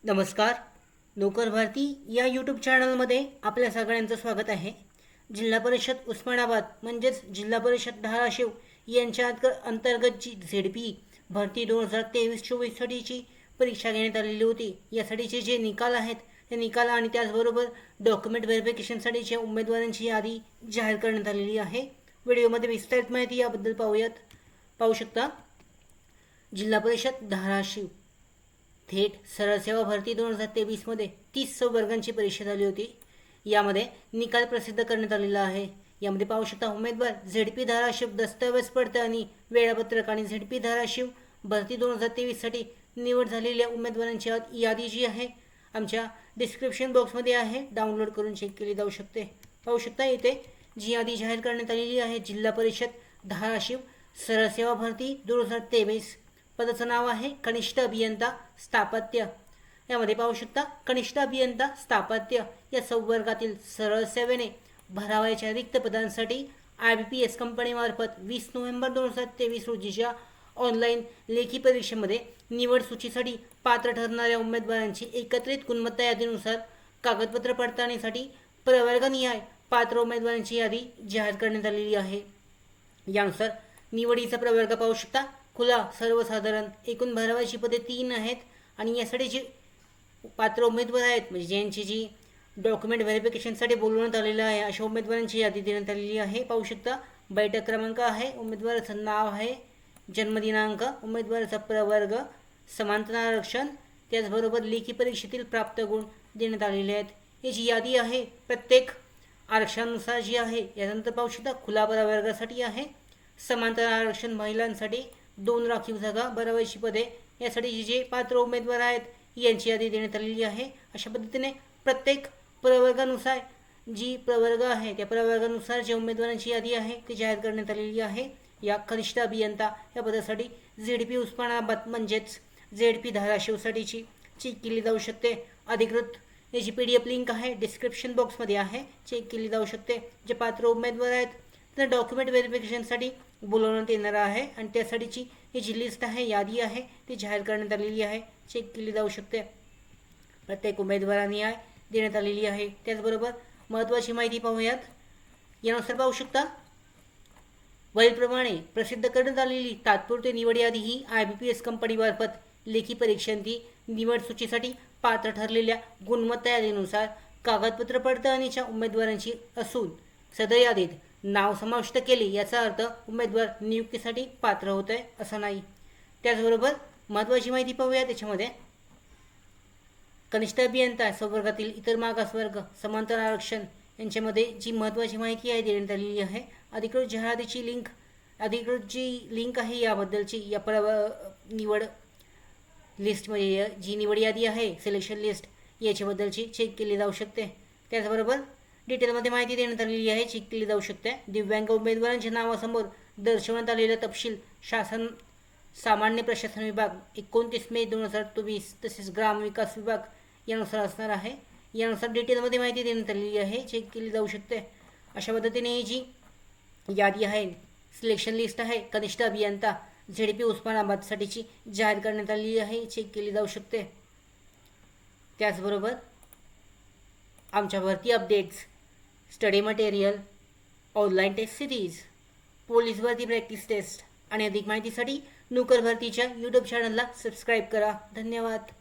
नमस्कार. नोकर भारती या यूट्यूब चॅनलमध्ये आपल्या सगळ्यांचं स्वागत आहे. जिल्हा परिषद उस्मानाबाद म्हणजेच जिल्हा परिषद धाराशिव यांच्या अंतर्गत जी ZP भरती 2023-24साठीची परीक्षा घेण्यात आलेली होती. यासाठीचे जे निकाल आहेत ते निकाल आणि त्याचबरोबर डॉक्युमेंट व्हेरिफिकेशनसाठीच्या उमेदवारांची यादी जाहीर करण्यात आलेली आहे. व्हिडिओमध्ये विस्तारित माहिती याबद्दल पाहू शकता. जिल्हा परिषद धाराशिव थेट सरळ सेवा भरती 2023मध्ये 30 वर्गांची परीक्षा झाली होती. यामध्ये निकाल प्रसिद्ध करण्यात आलेला आहे. यामध्ये पाहू शकता उमेदवार ZP धाराशिव दस्तावेज पडताळणी वेळापत्रक आणि ZP धाराशिव भरती 2023साठी निवड झालेल्या उमेदवारांची यादी जी आहे आमच्या डिस्क्रिप्शन बॉक्समध्ये आहे, डाउनलोड करून चेक केली जाऊ शकते. पाहू शकता इथे जी यादी जाहीर करण्यात आलेली आहे. जिल्हा परिषद धाराशिव सरळ सेवा भरती 2023. पदाचं नाव आहे कनिष्ठ अभियंता स्थापत्य. यामध्ये पाहू शकता कनिष्ठ अभियंता स्थापत्य या संवर्गातील सरळ सेवेने भरावयाच्या रिक्त पदांसाठी IBPS कंपनीमार्फत 20 नोव्हेंबर 2023 रोजीच्या ऑनलाईन लेखी परीक्षेमध्ये निवड सूचीसाठी पात्र ठरणाऱ्या उमेदवारांची एकत्रित गुणवत्ता यादीनुसार कागदपत्र पडताळणीसाठी प्रवर्गनिहाय पात्र उमेदवारांची यादी जाहीर करण्यात आलेली आहे. यानुसार निवडीचा प्रवर्ग पाहू शकता खुला सर्वसाधारण. एकूण भरावाची पदे 3 आहेत आणि यासाठी जे पात्र उमेदवार आहेत म्हणजे ज्यांची जी डॉक्युमेंट व्हेरिफिकेशनसाठी बोलवण्यात आलेलं आहे अशा उमेदवारांची यादी देण्यात आलेली आहे. पाहू शकता बैठक क्रमांक आहे, उमेदवाराचं नाव आहे, जन्मदिनांक, उमेदवाराचा प्रवर्ग, समांतर आरक्षण, त्याचबरोबर लेखी परीक्षेतील प्राप्त गुण देण्यात आलेले आहेत. ही जी यादी आहे प्रत्येक आरक्षणानुसार जी आहे. यानंतर पाहू शकता खुला प्रवर्गासाठी आहे, समांतर आरक्षण महिलांसाठी 2 राखीव जागा, भरावयाची पदे यासाठी जे पात्र उमेदवार आहेत यांची यादी देण्यात आलेली आहे. अशा पद्धतीने प्रत्येक प्रवर्गानुसार जी प्रवर्ग आहे त्या प्रवर्गानुसार ज्या उमेदवारांची यादी आहे ती जाहीर करण्यात आलेली आहे. या कनिष्ठ अभियंता या पदासाठी ZP उस्मानाबाद म्हणजेच ZP धाराशिवसाठीची चेक केली जाऊ शकते. अधिकृत याची PDF लिंक आहे, डिस्क्रिप्शन बॉक्समध्ये आहे, चेक केली जाऊ शकते. जे पात्र उमेदवार आहेत तर डॉक्युमेंट व्हेरिफिकेशनसाठी बोलवण्यात येणार आहे आणि त्यासाठीची ही जी लिस्ट आहे, यादी आहे ती जाहीर करण्यात आलेली आहे, चेक केली जाऊ शकते. प्रत्येक उमेदवारांनी देण्यात आलेली आहे. त्याचबरोबर महत्त्वाची माहिती पाहूयात. यानुसार पाहू शकता वरीलप्रमाणे प्रसिद्ध करण्यात आलेली तात्पुरती निवड यादी ही IBPS कंपनीमार्फत लेखी परीक्षांती निवड सूचीसाठी पात्र ठरलेल्या गुणवत्ता यादीनुसार कागदपत्र पडताळणीच्या उमेदवारांची असून सदर यादीत नाव समाविष्ट केले याचा अर्थ उमेदवार नियुक्तीसाठी पात्र होत आहे असं नाही. त्याचबरोबर महत्त्वाची माहिती पाहूया. त्याच्यामध्ये कनिष्ठ अभियंता संवर्गातील इतर मागासवर्ग, समांतर आरक्षण यांच्यामध्ये जी महत्त्वाची माहिती आहे देण्यात आलेली आहे. अधिकृत जाहिरातीची लिंक आहे याबद्दलची या निवड लिस्टमध्ये जी निवड यादी आहे सिलेक्शन लिस्ट याच्याबद्दलची चेक केली जाऊ शकते. त्याचबरोबर डिटेलमध्ये माहिती देण्यात आलेली आहे, चेक केली जाऊ शकते. दिव्यांग उमेदवारांच्या नावासमोर दर्शवण्यात आलेला तपशील शासन सामान्य प्रशासन विभाग 29 मे 2024 तसेच ग्राम विकास विभाग यानुसार असणार आहे. यानुसार डिटेलमध्ये माहिती देण्यात आलेली आहे, चेक केली जाऊ शकते. अशा पद्धतीने ही जी यादी आहे सिलेक्शन लिस्ट आहे कनिष्ठ अभियंता ZP उस्मानाबादसाठीची जाहीर करण्यात आलेली आहे, चेक केली जाऊ शकते. त्याचबरोबर आमच्या भरती updates, study material, online test series, police भरती प्रॅक्टिस टेस्ट आणि अधिक माहितीसाठी नोकर भरतीच्या यूट्यूब चॅनलला सबस्क्राईब करा. धन्यवाद.